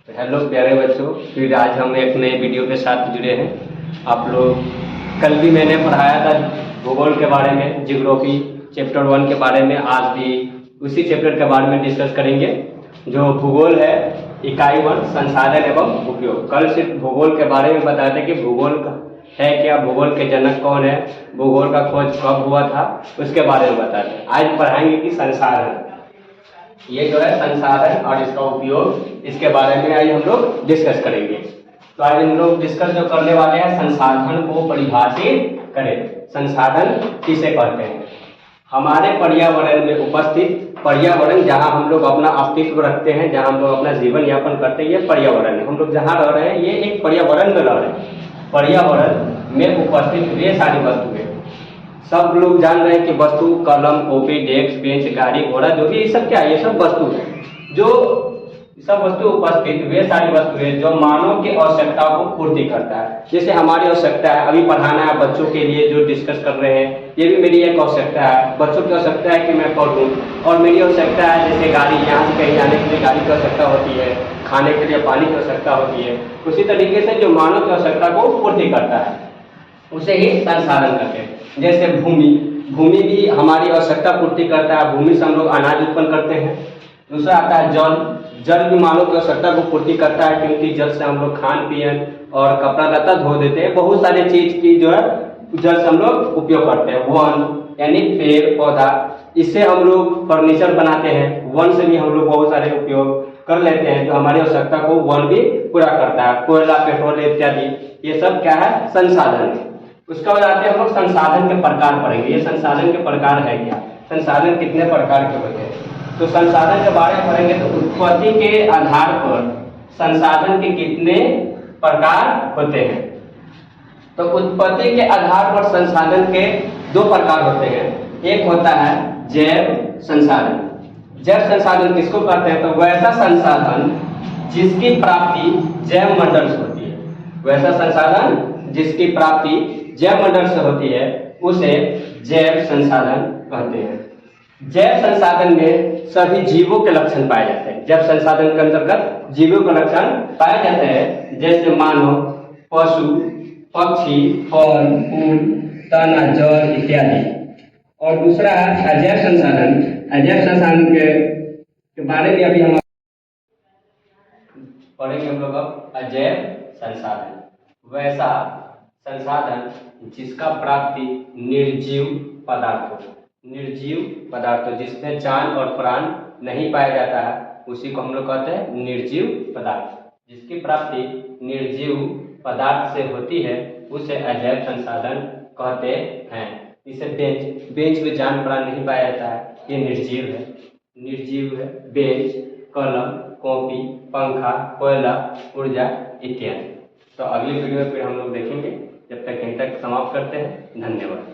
Hello प्यारे बच्चों, फिर आज हम एक नए वीडियो के साथ जुड़े हैं। आप लोग कल भी मैंने पढ़ाया था भूगोल के बारे में, जियोग्राफी चैप्टर 1 के बारे में। आज भी उसी चैप्टर के बारे में डिस्कस करेंगे। जो भूगोल है, इकाई 1 संसाधन एवं उपयोग। कल सिर्फ भूगोल के बारे में बताया था कि भूगोल है क्या, भूगोल के जनक कौन है, भूगोल का खोज कब हुआ था, उसके बारे में बताते। आज पढ़ाएंगे कि संसाधन, ये जो है संसाधन और इसका उपयोग, इसके बारे में आज हम लोग डिस्कस करेंगे। तो आज हम लोग डिस्कस जो करने वाले हैं, संसाधन को परिभाषित करें। संसाधन किसे कहते हैं? हमारे पर्यावरण में उपस्थित, पर्यावरण जहां हम लोग अपना अस्तित्व रखते हैं, जहां हम लोग अपना जीवन यापन करते हैं, ये पर्यावरण है। हम लोग जहां रह रहे हैं ये एक पर्यावरण में रह रहे हैं। पर्यावरण में उपस्थित वे सारी वस्तुएं, सब लोग जान रहे हैं कि वस्तु कलम, कॉपी, डेस्क, बेंच, गाड़ी, घोड़ा, जो भी ये सब क्या है, ये सब वस्तु है। जो सब वस्तु उपस्थित वे सारी वस्तुएं जो मानव की आवश्यकताओं को पूर्ति करता है। जैसे हमारी आवश्यकता है अभी पढ़ाना है बच्चों के लिए, जो डिस्कस कर रहे हैं, ये भी मेरी एक आवश्यकता है। बच्चों की आवश्यकता है कि मैं पढ़ूं, और मेरी आवश्यकता है जैसे गाड़ी, यहाँ से कहीं जाने के लिए गाड़ी की आवश्यकता होती है, खाने के लिए पानी की आवश्यकता होती है। उसी तरीके से जो मानव की आवश्यकता को पूर्ति करता है उसे ही संसाधन कहते हैं। जैसे भूमि, भूमि भी हमारी आवश्यकता पूर्ति करता है। भूमि से हम लोग अनाज उत्पन्न करते हैं। दूसरा आता है जल, जल भी मानव की आवश्यकता को पूर्ति करता है, क्योंकि जल से हम लोग खान पियन और कपड़ा लत्ता धो देते हैं। बहुत सारी चीज की जो है जल से हम लोग उपयोग करते हैं। वन यानी पेड़ पौधा, इससे हम लोग फर्नीचर बनाते हैं। वन से भी हम लोग बहुत सारे उपयोग कर लेते हैं, जो हमारी आवश्यकता को वन भी पूरा करता है। कोयला, पेट्रोल इत्यादि, ये सब क्या है? संसाधन है। उसका बाद आते हैं हम लोग संसाधन के प्रकार पढ़ेंगे। ये संसाधन के प्रकार है क्या, संसाधन कितने प्रकार के होते हैं, तो संसाधन के बारे में पढ़ेंगे। तो उत्पत्ति के आधार पर संसाधन के कितने प्रकार होते हैं? तो उत्पत्ति के आधार पर संसाधन के दो प्रकार होते हैं। एक होता है जैव संसाधन। जैव संसाधन किसको कहते हैं? तो वैसा संसाधन जिसकी प्राप्ति जैव मंडल से होती है। वैसा संसाधन जिसकी प्राप्ति जैव मंडल से होती है उसे जैव संसाधन कहते हैं। जैव संसाधन में सभी जीवों के लक्षण पाए जाते हैं। जैव संसाधन के अंतर्गत जीवों के लक्षण पाए जाते हैं, जैसे मानव, पशु, पक्षी, फल, फूल, तना, जल इत्यादि। और दूसरा है अजैव संसाधन। अजैव संसाधन के बारे में अभी हम पढ़ेंगे। हम लोग अब अजैव संसाधन, वैसा संसाधन जिसका प्राप्ति निर्जीव पदार्थ हो। निर्जीव पदार्थ जिसमें जान और प्राण नहीं पाया जाता है, उसी को हम लोग कहते हैं निर्जीव पदार्थ। जिसकी प्राप्ति निर्जीव पदार्थ से होती है उसे अजैव संसाधन कहते हैं। इसे बेंच, बेंच में जान प्राण नहीं पाया जाता है, ये निर्जीव है। निर्जीव है बेंच, कलम, कॉपी, पंखा, कोयला, ऊर्जा इत्यादि। तो अगली वीडियो में फिर हम लोग देखेंगे। जब तक यहीं तक समाप्त करते हैं। धन्यवाद।